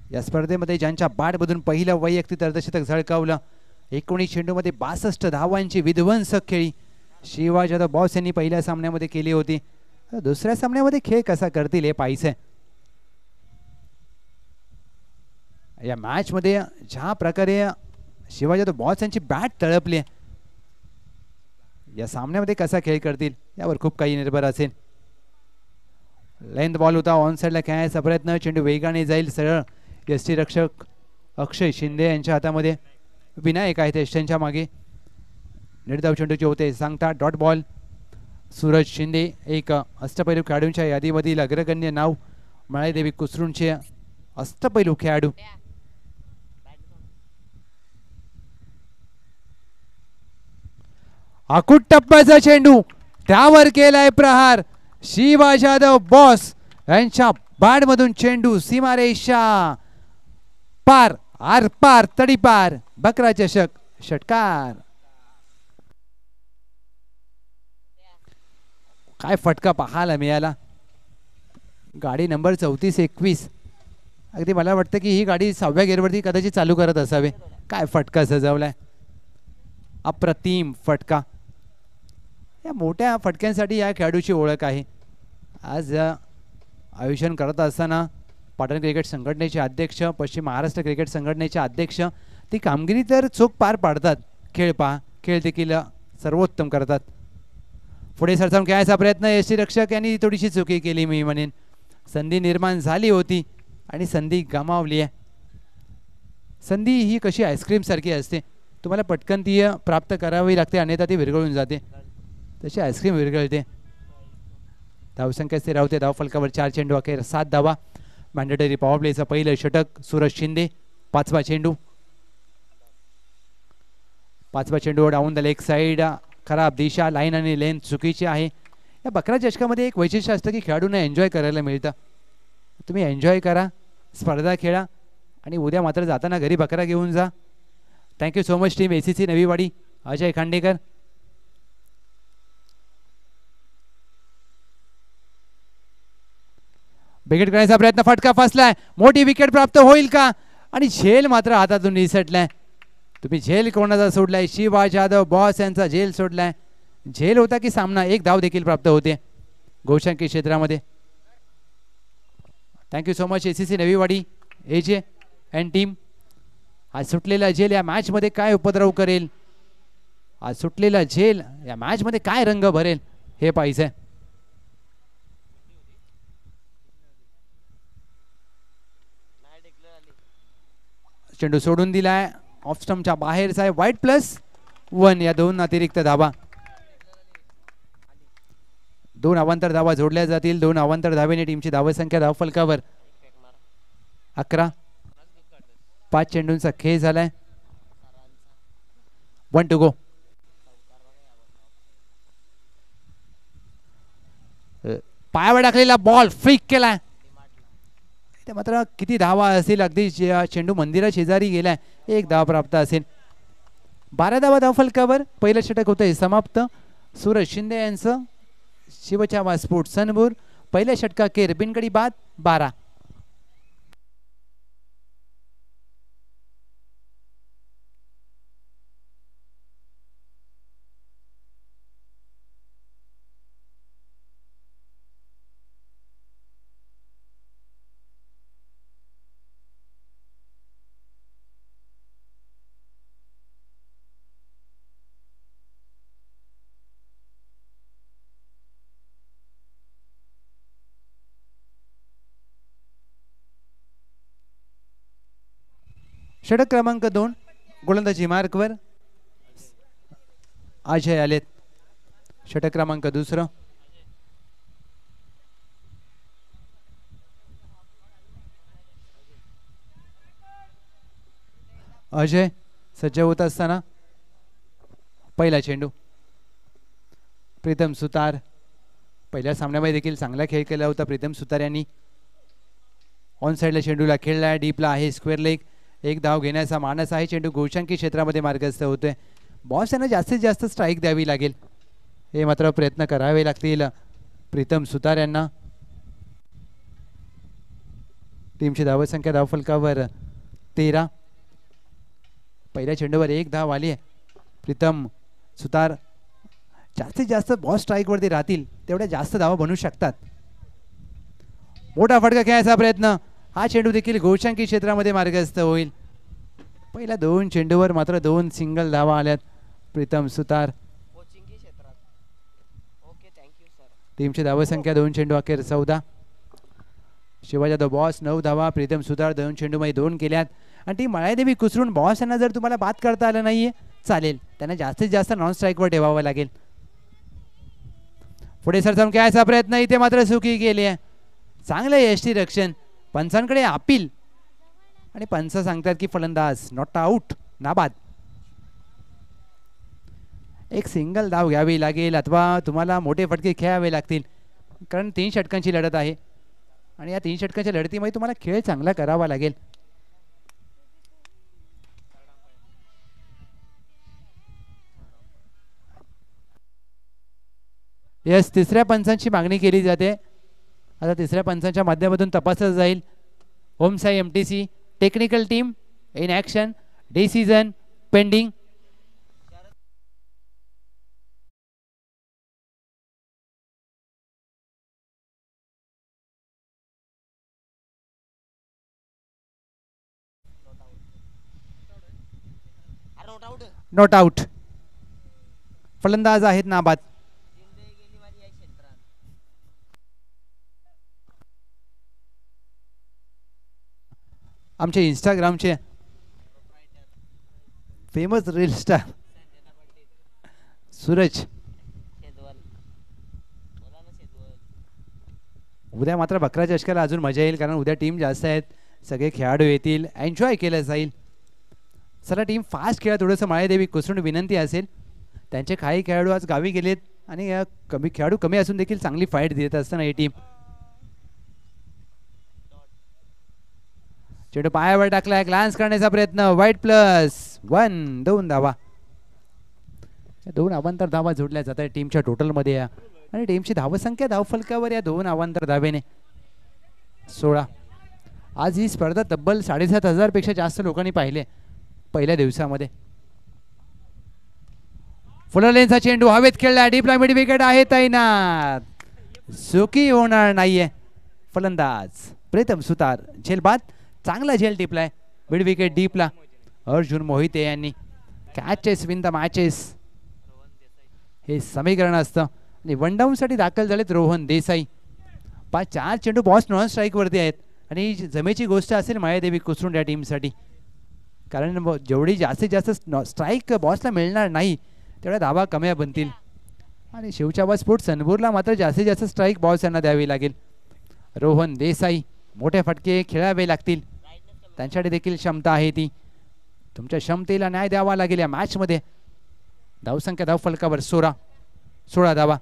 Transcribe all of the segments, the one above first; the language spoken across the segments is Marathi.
या स्पर्धेमध्ये ज्यांच्या बॅटमधून पहिलं वैयक्तिक अर्धशतक झळकावलं, 19 चेंडूमध्ये 62 धावांची विध्वंसक खेळी शिवाजी जाधव बॉस यांनी पहिल्या सामन्यामध्ये केली होती. दुसऱ्या सामन्यामध्ये खेळ कसा करतील हे पाहायचंय. या मॅच मध्ये ज्या प्रकारे शिवाजी जाधव बॉस यांची बॅट तळपली, या सामन्यामध्ये कसा खेळ करतील यावर खूप काही निर्भर असेल. लेंथ बॉल होता, ऑन साइडला खेळायचा प्रयत्न, चेंडू वेगाने जाईल सरळ यष्टीरक्षक अक्षय शिंदे यांच्या हातामध्ये. विनायक आहेत यष्ट्यांच्या मागे. निर्धाव चेंडूचे होते सांगता डॉट बॉल. सूरज शिंदे एक अष्टपैलू खेळाडूंच्या यादीमधील अग्रगण्य नाव, मळाईदेवी कुसरूंचे अष्टपैलू खेळाडू. आकुट टप्प्याचा चेंडू, त्यावर केलाय प्रहार. शिवाजी जाधव बॉस यांच्या बॅटमधून चेंडू सीमारेषा पार, आर पार, तडीपार. बकरा चषक षटकार. काय फटका पाहायला मिळाला. गाडी नंबर 34-21. अगदी मला वाटतं की ही गाडी 6व्या गेअरवरती कदाचित चालू करत असावे. काय फटका सजवलाय, अप्रतिम फटका. या मोठ्या फटक्यांसाठी या खेळाडूची ओळख आहे. आज आयोजन करत असताना पाटण क्रिकेट संघटनेचे अध्यक्ष, पश्चिम महाराष्ट्र क्रिकेट संघटनेचे अध्यक्ष ती कामगिरी तर चोख पार पाडतात. खेळ पहा, खेळ देखील सर्वोत्तम करतात. पुढे सरसावून खेळायचा प्रयत्न, यष्टीरक्षक यांनी थोडीशी चुकी केली मी म्हणेन. संधी निर्माण झाली होती आणि संधी गमावली आहे. संधी ही कशी आईस्क्रीम सारखी असते, तुम्हाला पटकन ती प्राप्त करावी लागते, अन्यथा ती विरघळून जाते. तशी आईस्क्रीम विरघळते. धावसंख्या स्थिर राहते. धाव फलकावर 4 चेंडू अखेर 7 धावा. मॅन्डेटरी पॉवर प्लेचं पहिलं षटक सूरज शिंदे. 5वा चेंडू, 5वा चेंडू डाऊन द लेग साइड. खराब दिशा, लाईन आणि लेंथ चुकीची आहे. या बकरा चषकामध्ये एक वैशिष्ट्य असतं की खेळाडूंना एन्जॉय करायला मिळतं. तुम्ही एन्जॉय करा, स्पर्धा खेळा आणि उद्या मात्र जाताना घरी बकरा घेऊन जा. Thank you so much team ACC Naviwadi. Ajay Khandekar. Wicket करायचा प्रयत्न, फटका फसलाय. मोठी विकेट प्राप्त होईल का? आणि झेल मात्र हातातून निसटलाय. तुम्ही झेल कोणाचा सोडलाय? शिवाजी जाधव बॉस यांचा झेल सोडलाय. झेल होता की सामना? एक धाव देखील प्राप्त होते गोशांकी क्षेत्रामध्ये. Thank you so much ACC Naviwadi, AJ and team. आज सुटलेला झेल या मॅच मध्ये काय उपद्रव करेल? आज सुटलेला झेल या मॅच मध्ये काय रंग भरेल हे पाहिजे. चेंडू सोडून दिलाय, ऑफ स्टंपच्या बाहेरचा आहे. वाईट +1. या 2 अतिरिक्त धावा, 2 अवांतर धावा जोडल्या जातील. 2 अवांतर धावेने टीमची धावसंख्या धाव फलकावर 11. 5 चेंडूंचा खेळ झालाय. 1 टू गो. पायावर टाकलेला बॉल फ्लिक केलाय. मात्र किती धावा असेल? अगदी चेंडू मंदिरा शेजारी गेलाय. 1 धाव प्राप्त असेल. 12 धावा धाव फलकावर. पहिलं षटक होतंय समाप्त. सूरज शिंदे यांचं शिवचावा स्पोर्ट्स सनबूर. पहिल्या षटकाखेर बिनगडी बाद 12. षटक क्रमांक 2 गोलंदाजी मार्कवर अजय आलेत. षटक क्रमांक 2 अजय सज्ज होत असताना पहिला चेंडू. प्रीतम सुतार पहिल्या सामन्यामध्ये देखील चांगला खेळ केला होता. प्रीतम सुतार यांनी ऑन साइडला चेंडूला खेळला, डीपला आहे, स्क्वेअर लेग. 1 धाव घेण्याचा मानस आहे. चेंडू गोशांकी क्षेत्रामध्ये मार्गस्थ होतोय. बॉस यांना जास्तीत जास्त स्ट्राईक द्यावी लागेल, हे मात्र प्रयत्न करावे लागतील प्रीतम सुतार यांना. टीमची धावसंख्या धावफलकावर 13. पहिल्या चेंडूवर 1 धाव आली आहे. प्रीतम सुतार जास्तीत जास्त बॉल स्ट्राईकवरती राहतील तेवढ्या जास्त धावा बनवू शकतात. मोठा फटका खेळायचा प्रयत्न. हा चेंडू देखील गोशांकी क्षेत्रामध्ये मार्गस्थ होईल. पहिल्या 2 चेंडूवर मात्र 2 सिंगल धावा आल्यात प्रीतम सुतार. टीमची धावसंख्या 2 चेंडू अखेर 14. शिवाजी जाधव बॉस 9 धावा. प्रीतम सुतार 2 चेंडूमध्ये 2 केल्यात. आणि टीम मळादेवी कुसरून बॉस यांना जर तुम्हाला बाद करता आलं नाहीये चालेल, त्यांना जास्तीत जास्त नॉन स्ट्राईकवर ठेवावं लागेल. पुढे सरसावून खेळायचा प्रयत्न इथे मात्र चुकी केली आहे. चांगलं यष्टी रक्षण. पंचांकडे अपील आणि पंच सांगतात की फलंदाज नॉट आउट, नाबाद. एक सिंगल धाव घ्यावी लागेल अथवा तुम्हाला मोठे फटके खेळावे लागतील, कारण 3 षटकांची लढत आहे आणि या 3 षटकांच्या लढतीमध्ये तुम्हाला खेळ चांगला करावा लागेल. यस, तिसऱ्या पंचांची मागणी केली जाते. आता तिसऱ्या पंचांच्या माध्यमातून तपासलं जाईल. Om Sai MTC technical team in action. Decision pending. Not out. फलंदाज आहेत नाबाद. आमचे इंस्टाग्रामचे फेमस रील स्टार सूरज. उद्या मात्र बकरा चषकाला अजून मजा येईल, कारण उद्या टीम जास्त आहेत, सगळे खेळाडू येतील, एन्जॉय केलं जाईल. चला टीम फास्ट खेळा. थोडंसं माळेदेवी कुसरून विनंती असेल. त्यांचे काही खेळाडू आज गावी गेलेत आणि खेळाडू कमी असून देखील चांगली फाईट देत असताना ही टीम. चेंडू पायावर टाकलाय. ग्लान्स करण्याचा प्रयत्न. वाईट +1. 2 धावा. 2 अवांतर धावा जोडल्या जात आहेत टीमच्या टोटलमध्ये आणि टीमची धावसंख्या धावफलकावर या 2 अवांतर धावेने 16. आज ही स्पर्धा तब्बल 7,500 पेक्षा जास्त लोकांनी पाहिले पहिल्या दिवसामध्ये. फुललेनचा चेंडू हवेत खेळला. डीपला मिड विकेट आहे तैनात. चुकी होणार नाहीये. फलंदाज प्रीतम सुतार झेलबाद. चांगला झेल टिपलाय. मिड विकेट डीपला. अर्जुन मोहिते यांनी कॅचेस विन द मॅचेस हे समीकरण असतं. आणि 1 डाऊनसाठी दाखल झालेत रोहन देसाई. 4 चेंडू बॉस नॉन स्ट्राईकवरती आहेत आणि जमेची गोष्ट असेल मायादेवी कुसरून या टीमसाठी, कारण जेवढी जास्तीत जास्त स्ट्राईक बॉसला मिळणार नाही तेवढ्या धावा कमी बनतील. आणि शिवचाबा स्पोर्ट्स सनपूरला मात्र जास्तीत जास्त स्ट्राईक बॉल्स यांना द्यावी लागेल. रोहन देसाई मोठे फटके खेळावे लागतील, त्यांच्याकडे देखील क्षमता आहे ती. तुमच्या क्षमतेला न्याय द्यावा लागेल या मॅचमध्ये. धावसंख्या धावफलकावर 16 धावा.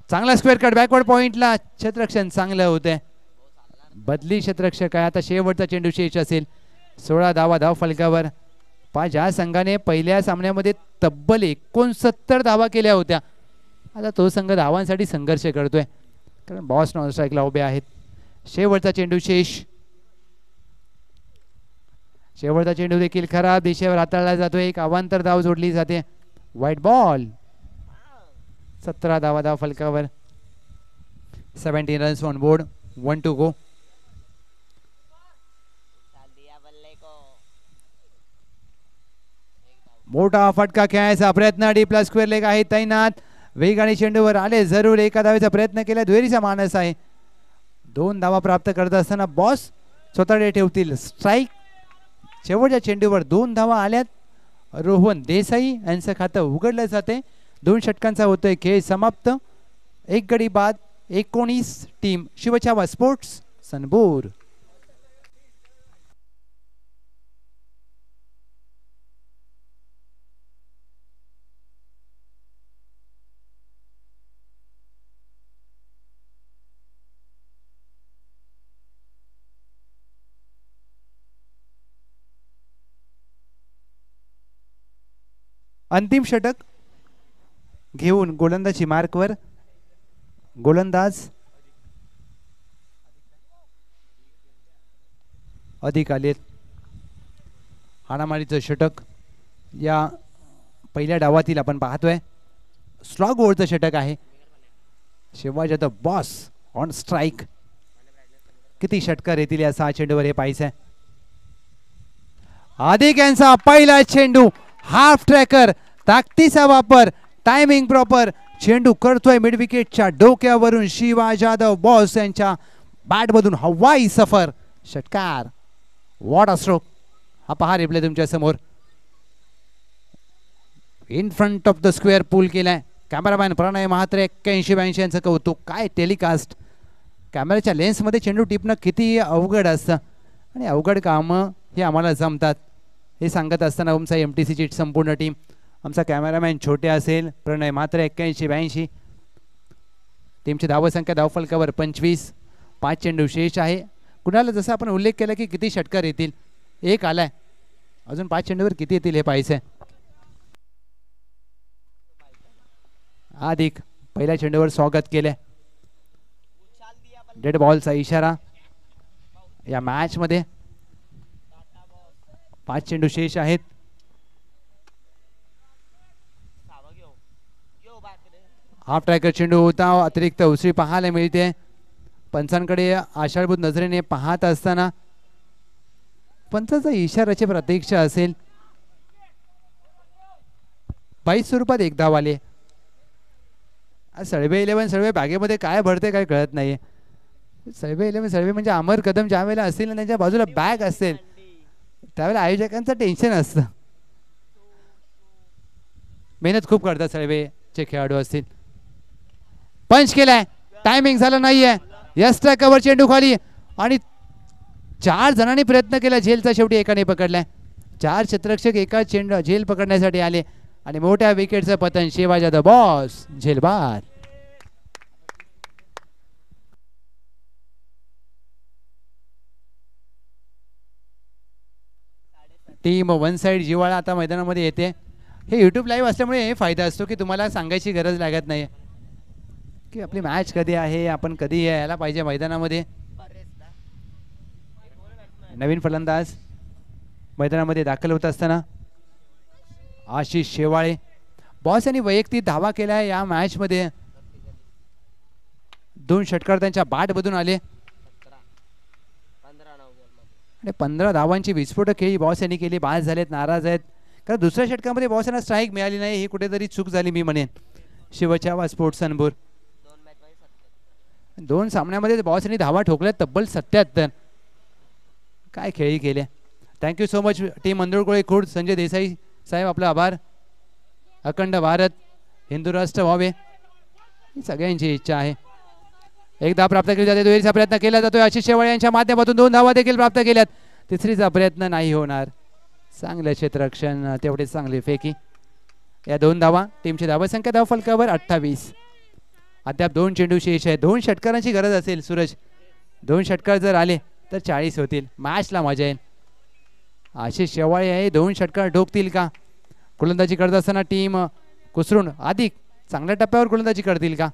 चांगला स्क्वेअर कट बॅकवर्ड पॉइंटला. क्षेत्ररक्षण चांगलं होतंय. बदली क्षेत्ररक्षक आहे. आता शेवटचा चेंडू शेष असेल. 16 धावा धावफलकावर. ज्या संघाने पहिल्या सामन्यामध्ये तब्बल 69 धावा केल्या होत्या, आता तो संघ धावांसाठी संघर्ष करतोय, कारण बॉस नॉन स्ट्राईकला उभे आहेत. शेवटचा चेंडू शेष. शेवटचा चेंडू देखील खराब दिशेवर हाताळला जातोय. एक अवांतर धाव जोडली जाते. White ball. 17 धावा धावफलकावर. 17 runs on board. 1 to go. मोठा फटका खेळायचा प्रयत्न. डी प्लस स्क्वेअर लेग आहे तैनात. वेगाने चेंडूवर आले, जरूर एका धावेचा प्रयत्न केला. दुहेरीचा मानस आहे. 2 धावा प्राप्त करत असताना बॉस स्वतःकडे ठेवतील स्ट्राईक. शेवटच्या चेंडूवर 2 धावा आल्यात. रोहन देसाई यांचं खातं उघडलं जाते. 2 षटकांचा होतोय खेळ समाप्त. 1 गडी बाद. 19 टीम शिवछावा स्पोर्ट्स सनपूर. अंतिम षटक घेऊन गोलंदाजी मार्कवर गोलंदाज अधिक आलेत. हाणामारीचं षटक या पहिल्या डावातील आपण पाहतोय. स्लॉग ओव्हरचं षटक आहे. Shivaji the boss on strike. किती षटकार येतील या 6 चेंडूवर हे पाहायचंय. अधिक यांचा पहिला चेंडू हाफ ट्रॅकर, ताकदीचा वापर, टायमिंग प्रॉपर. चेंडू करतोय मिड विकेटच्या डोक्यावरून शिवा जाधव बॉस यांच्या बॅटमधून हवाई सफर. षटकार. What a stroke. हा पहा रिप्ले तुमच्या समोर. In front of the square pull केलाय. कॅमेरामॅन प्रणय महात्रे 81-82 यांचं कौतुक. काय टेलिकास्ट. कॅमेऱ्याच्या लेन्समध्ये चेंडू टिपणं किती अवघड असतं आणि अवघड कामं हे आम्हाला जमतात हे सांगत असताना आमचा MTCची संपूर्ण टीम, आमचा कॅमेरामॅन छोटे असेल प्रणय म्हात्रे 81-82, टीमची धावसंख्या धावफलकावर 25, 5 चेंडू शेष आहे. कुणाला जसं आपण उल्लेख केला की किती षटकार येतील, एक आलाय, अजून 5 चेंडूवर किती येतील हे पाहायचंय. अधिक पहिल्या चेंडूवर स्वागत केले. डेड बॉलचा इशारा या मॅच मध्ये. 5 चेंडू शेष आहेत. हाफ ट्रॅकर चेंडू होता. अतिरिक्त उसळी पाहायला मिळते. पंचांकडे आषाढभूत नजरेने पाहत असताना पंचाचा इशाराची प्रतीक्षा असेल. 22 स्वरूपात एक धाव आले. सळवे 11 सळवे बॅगेमध्ये काय भरते काय कळत नाहीये. सळवे 11 सळवे म्हणजे अमर कदम ज्या वेळेला असतील ना त्यांच्या बाजूला बॅग असेल त्यावेळेला आयोजकांचं टेन्शन असतं. मेहनत खूप करतात सळवेचे खेळाडू असतील. पंच केलाय. टायमिंग झालं नाहीये. यस्ट्रा कव्हर चेंडू खाली आणि 4 जणांनी प्रयत्न केला. झेलचा शेवटी एकाने पकडलाय. 4 क्षेत्ररक्षक एका चेंडू झेल पकडण्यासाठी आले आणि मोठ्या विकेटचं पतन. शिवाजी द बॉस झेल बाद. टीम वन साइड जिवाळा आता मैदानामध्ये येते. हे यूट्यूब लाईव्ह असल्यामुळे फायदा असतो की तुम्हाला सांगायची गरज लागत नाही की आपली मॅच कधी आहे, आपण कधी यायला पाहिजे मैदानामध्ये. नवीन फलंदाज मैदानामध्ये दाखल होत असताना आशिष शेवाळे बॉस यांनी वैयक्तिक धावा केला या मॅच मध्ये. 2 षटकार त्यांच्या बॅटमधून आले आणि 15 धावांची विस्फोटक खेळी बॉस यांनी केली. बाद झालेत, नाराज आहेत कारण दुसऱ्या षटकामध्ये बॉस यांना स्ट्राईक मिळाली नाही. ही कुठेतरी चूक झाली मी म्हणेन. शिवचावा स्पोर्ट्स अनपूर 2 सामन्यामध्ये बॉस यांनी धावा ठोकल्या तब्बल 77. काय खेळी केल्या. Thank you so much team Mandurkole Khurd. Sanjay Desai साहेब आपला आभार. अखंड भारत हिंदू राष्ट्र व्हावे ही सगळ्यांची इच्छा आहे. एक धाव प्राप्त केली जाते. दुहेरीचा प्रयत्न केला जातोय. आशिष शेवाळे यांच्या माध्यमातून 2 धावा देखील प्राप्त केल्यात. तिसरीचा प्रयत्न नाही होणार. चांगलं क्षेत्ररक्षण, तेवढे चांगली फेकी. या 2 धावा. टीमची धावसंख्या धावफलकावर 28. अद्याप 2 चेंडू शेष आहे. 2 षटकारांची गरज असेल सूरज. 2 षटकार जर आले तर 40 होतील. मॅचला मजा येईल. आशिष शेवाळे आहे. 2 षटकार ठोकतील का. गोलंदाजी करत असताना टीम कुसरून अधिक चांगल्या टप्प्यावर गोलंदाजी करतील का.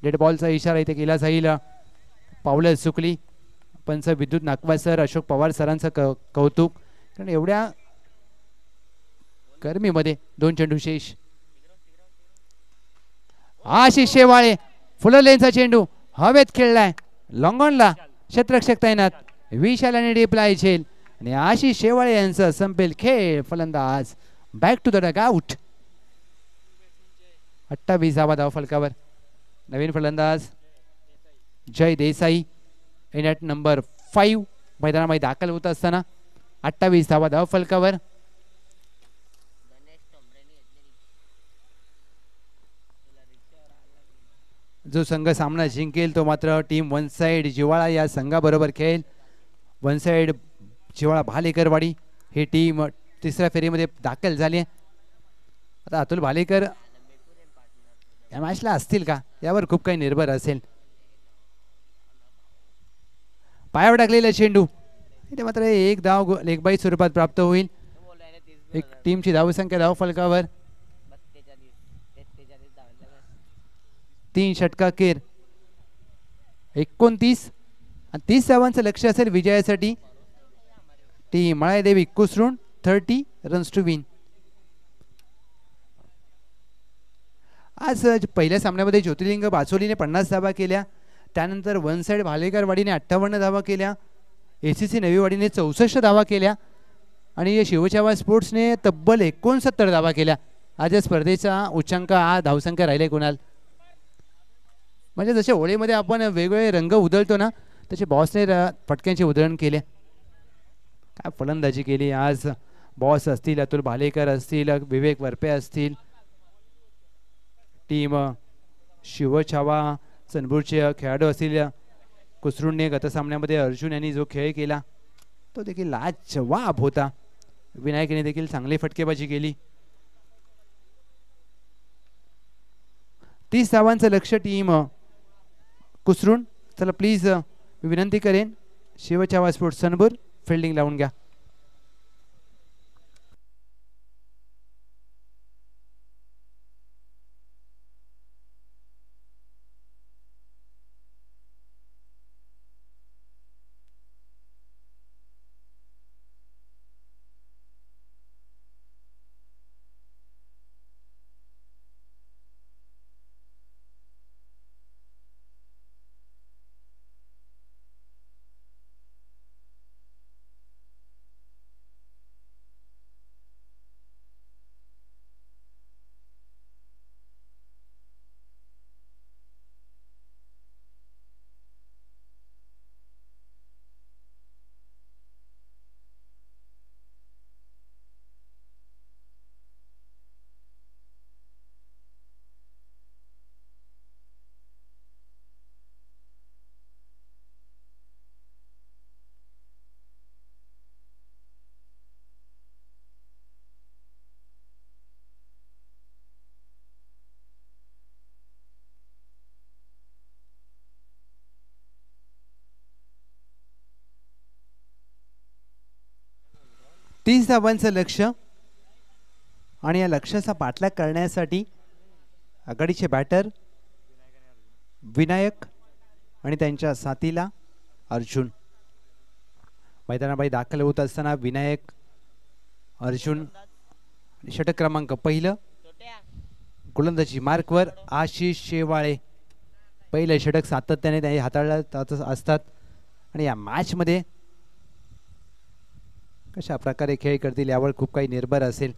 डेड बॉलचा इशारा इथे केला जाईल. पावलं चुकली. पंच विद्युत नागवासर अशोक पवार सरांचं कौतुक कारण एवढ्या गरमीमध्ये 2 चेंडू शेष. आशिष शेवाळे फुल लेनचा चेंडू हवेत खेळलाय. लॉंगॉनला क्षेत्ररक्षक तैनात. विशाल आणि डिप्लाय झेल आणि आशिष शेवाळे यांचं संपेल खेळ. फलंदाज बॅक टू द डगआउट. 28 धावा धावफलकावर. नवीन फलंदाज जय देसाई इन ॲट नंबर 5 मैदानामध्ये दाखल होत असताना 28 धावा धावफलकावर. जो संघ सामना जिंकेल तो मात्र टीम वन साइड जिवाळा या संघाबरोबर खेळेल. वन साइड जिवाळा भालेकरवाडी ही टीम 3ऱ्या फेरीमध्ये दाखल झाली. आता अतुल भालेकर या मॅचला असतील का यावर खूप काही निर्भर असेल. पायावर टाकलेला चेंडू इथे मात्र एक धाव लेगबाई स्वरूपात प्राप्त होईल. एक टीमची धावसंख्या धावफलकावर 3 षटकाखेर 29 आणि 30 धावांचं लक्ष असेल विजयासाठी. Team Maladevi Kusrun 30 runs to win. आज पहिल्या सामन्यामध्ये ज्योतिर्लिंग बाचोलीने 50 धावा केल्या. त्यानंतर वन साइड भालेकरवाडीने 58 धावा केल्या. ACC नवीवाडीने 64 धावा केल्या आणि शिवछावा स्पोर्ट्सने तब्बल 69 धावा केल्या. आज या स्पर्धेचा उच्चांक हा धावसंख्या राहिले कुणाल. म्हणजे जसे होळीमध्ये आपण वेगवेगळे रंग उधळतो ना तसे बॉसने फटक्यांचे उधळण केले. काय फलंदाजी केली आज. बॉस असतील, अतुल भालेकर असतील, विवेक वरपे असतील. टीम शिवछावा चनबूरचे खेळाडू असतील. कुसरूनने गत सामन्यामध्ये अर्जुन यांनी जो खेळ केला तो देखील लाजवाब होता. विनायकने देखील चांगली फटकेबाजी केली. 30 धावांचं लक्ष टीम कुसरून. चला प्लीज मी विनंती करेन शिवछावा स्पोर्ट्स चनबूर फिल्डिंग लावून घ्या. तीस धावांचं लक्ष आणि या लक्ष्याचा पाठलाग करण्यासाठी आघाडीचे बॅटर विनायक आणि त्यांच्या साथीला अर्जुन. मैदानाबाई दाखल होत असताना विनायक, अर्जुन षटक क्रमांक पहिलं. गोलंदाजी मार्कवर आशिष शेवाळे. पहिलं षटक सातत्याने ते हाताळत असतात आणि या मॅचमध्ये कशा प्रकारे खेळ करतील यावर खूप काही निर्भर असेल.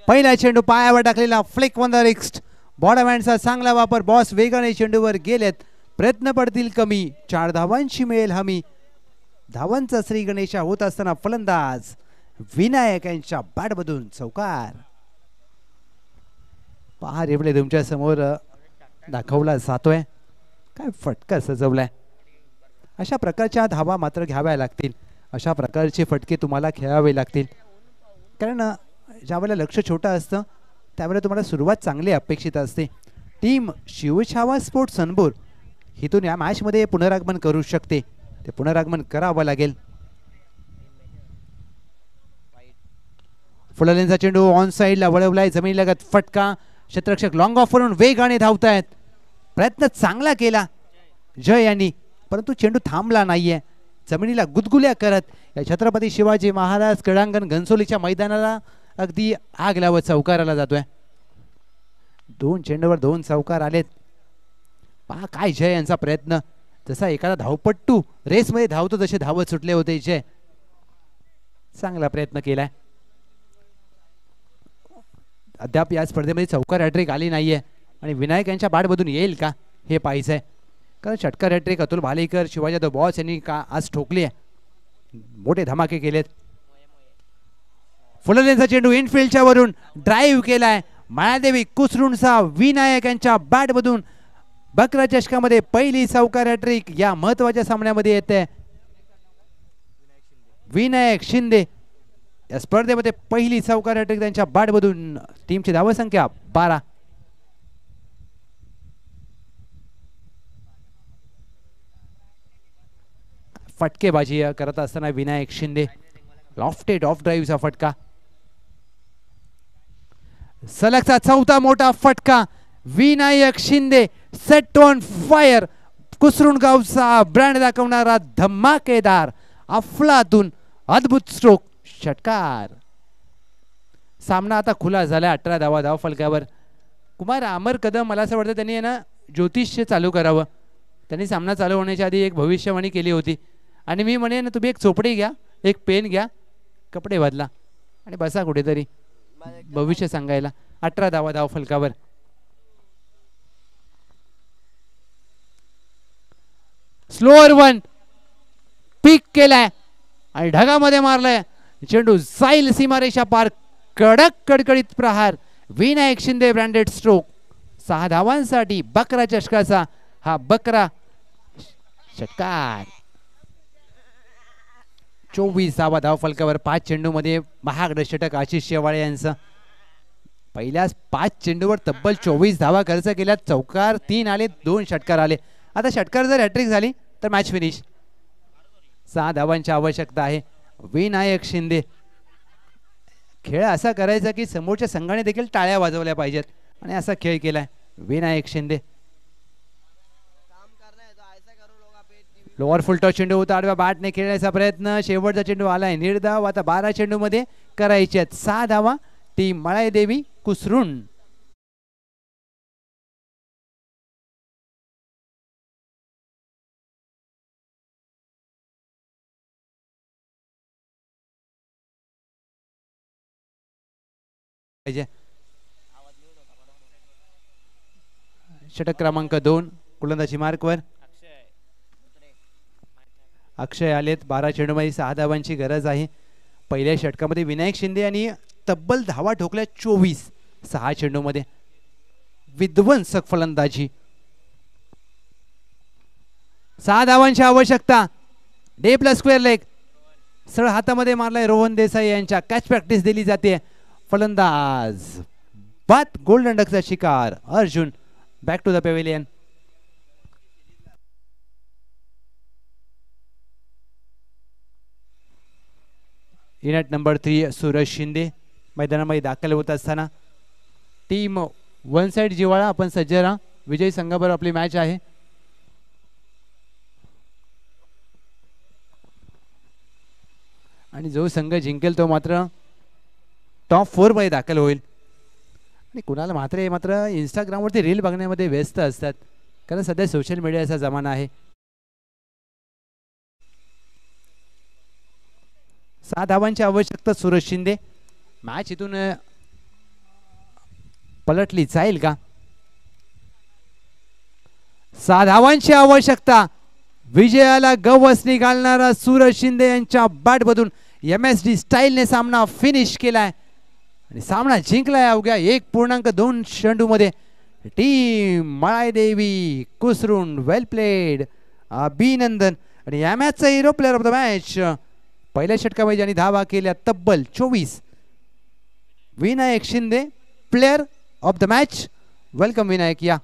पहिला चेंडू पायावर टाकलेला फ्लिक वन द रिस्ट. बॉडमॅनचा चांगला वापर. बॉस वेगाने चेंडूवर गेलेत. प्रयत्न पडतील कमी. 4 धावांची मिळेल हमी. धावांचा श्री गणेशा होत असताना फलंदाज विनायक यांच्या बॅटमधून चौकार. पहा रेवले तुमच्या समोर दाखवला जातोय. काय फटका सजवलाय. अशा प्रकारच्या धावा मात्र घ्याव्या लागतील. अशा प्रकारचे फटके तुम्हाला खेळावे लागतील. कारण ज्यावेळेला लक्ष छोटं असतं त्यावेळेला तुम्हाला सुरुवात चांगली अपेक्षित असते. टीम शिवछावा स्पोर्ट्स चनबूर हिथून या मॅचमध्ये पुनरागमन करू शकते. ते पुनरागमन करावं लागेल. फुललेनचा चेंडू ऑन साइडला वळवलाय. जमिनीलगत फटका. क्षेत्ररक्षक लॉंग ऑफ वरून वेगाने धावतायत. प्रयत्न चांगला केला जय यांनी, परंतु चेंडू थांबला नाहीये. जमिनीला गुदगुल्या करत या छत्रपती शिवाजी महाराज क्रीडांगण घनसोलीच्या मैदानाला अगदी आग लावत चौकाराला जातोय. 2 चेंडूवर 2 चौकार आलेत. पहा काय जय यांचा प्रयत्न. जसा एखादा धावपट्टू रेसमध्ये धावतो तसे धावत सुटले होते जय. चांगला प्रयत्न केलाय. अद्याप या स्पर्धेमध्ये चौकार हॅट्रिक आली नाहीये आणि विनायक यांच्या बॅटमधून येईल का हे पाहायचंय. कारण षटकार hat trick Atul Bhalekar, Shivaji the boss यांनी का आज ठोकली आहे. मोठे धमाके केलेत. फुललेनचा चेंडू इनफिल्डच्या वरून ड्राईव्ह केलाय. मायादेवी कुसरूनचा विनायक यांच्या बॅटमधून बकरा चषकामध्ये पहिली चौकार हॅट्रिक या महत्वाच्या सामन्यामध्ये येते. विनायक शिंदे या स्पर्धेमध्ये पहिली चौकार हॅट्रिक त्यांच्या बॅटमधून. टीमची धावसंख्या 12. फटकेबाजी करत असताना विनायक शिंदे लॉफ्टेड ऑफ ड्राईव्हचा फटका. सलगचा चौथा मोठा फटका. Vinayak Shinde set on fire. Kusrun गावचा ब्रँड दाखवणारा धमाकेदार अफलातून अद्भुत स्ट्रोक षटकार. सामना आता खुला झाला. 18 धावा धाव फलकावर. कुमार अमर कदम मला असं वाटतं त्यांनी ना ज्योतिष चालू करावं. त्यांनी सामना चालू होण्याच्या आधी एक भविष्यवाणी केली होती आणि मी म्हणे ना तुम्ही एक चोपडी घ्या, एक पेन घ्या, कपडे बदला आणि बसा कुठेतरी भविष्य सांगायला. 18 धावा धाव फलकावर. स्लोअर वन पिक केलाय आणि ढगामध्ये मारलाय. चेंडू जाईल सीमारेषा पार. कडक कडकडीत प्रहार. Vinayak Shinde branded stroke. 6 धावांसाठी बकरा चषकाचा हा बकरा षटकार. 24 धावा धाव फलकावर. 5 चेंडूमध्ये महागडं षटक आशिष शेवाळे यांचं. पहिल्याच 5 चेंडूवर तब्बल 24 धावा खर्च केल्या. चौकार 3 आले, 2 षटकार आले. आता षटकार जर हॅट्रिक झाली तर मॅच फिनिश. 6 धावांची आवश्यकता आहे. विनायक शिंदे खेळ असा करायचा की समोरच्या संघाने देखील टाळ्या वाजवल्या पाहिजेत आणि असा खेळ केलाय विनायक शिंदे. लोअर फुल टॉस चेंडू होता. आडव्या बॅटने खेळण्याचा प्रयत्न. शेवटचा चेंडू आलाय निर्धाव. आता 12 चेंडू मध्ये करायचे आहेत 6 धावा. टीम मळाईदेवी कुसरुण. षटक क्रमांक 2 गोलंदाजी मार्कवर. अक्षय आलेत. 12 चेंडूमध्ये 6 धावांची गरज आहे. पहिल्या षटकामध्ये विनायक शिंदे यांनी तब्बल धावा ठोकल्या 24 6 चेंडूमध्ये. विध्वंसक फलंदाजी. 6 धावांची आवश्यकता. Debt plus square leg. सरळ हातामध्ये मारलाय रोहन देसाई यांच्या. कॅच प्रॅक्टिस दिली जाते. फलंदाज बाद. गोल्डन डकचा शिकार Arjun. Back to the pavilion. Unit number 3 Suraj Shinde मैदानामध्ये दाखल होत असताना टीम वन साइड जिवाळा आपण सज्ज राहा. विजयी संघाबरोबर आपली मॅच आहे. आणि जो संघ जिंकेल तो मात्र टॉप 4 मध्ये दाखल होईल. आणि कुणाला मात्र इंस्टाग्रामवरती रील बघण्यामध्ये व्यस्त असतात कारण सध्या सोशल मीडियाचा जमाना आहे. 6 धावांची आवश्यकता सूरज शिंदे. मॅच इथून पलटली जाईल का? 6 धावांची आवश्यकता. विजयाला गवसणी घालणारा सूरज शिंदे यांच्या बॅटमधून MSD स्टाईलने सामना फिनिश केलाय आणि सामना जिंकलाय अवघ्या 1.2 चेंडूमध्ये. टीम मळाईदेवी कुसरुण. वेल प्लेड. अभिनंदन. आणि या मॅचचा hero player of the match पहिल्या षटकामध्ये ज्यांनी धावा केल्या तब्बल 24 Vinayak Shinde player of the match. Welcome Vinayak. या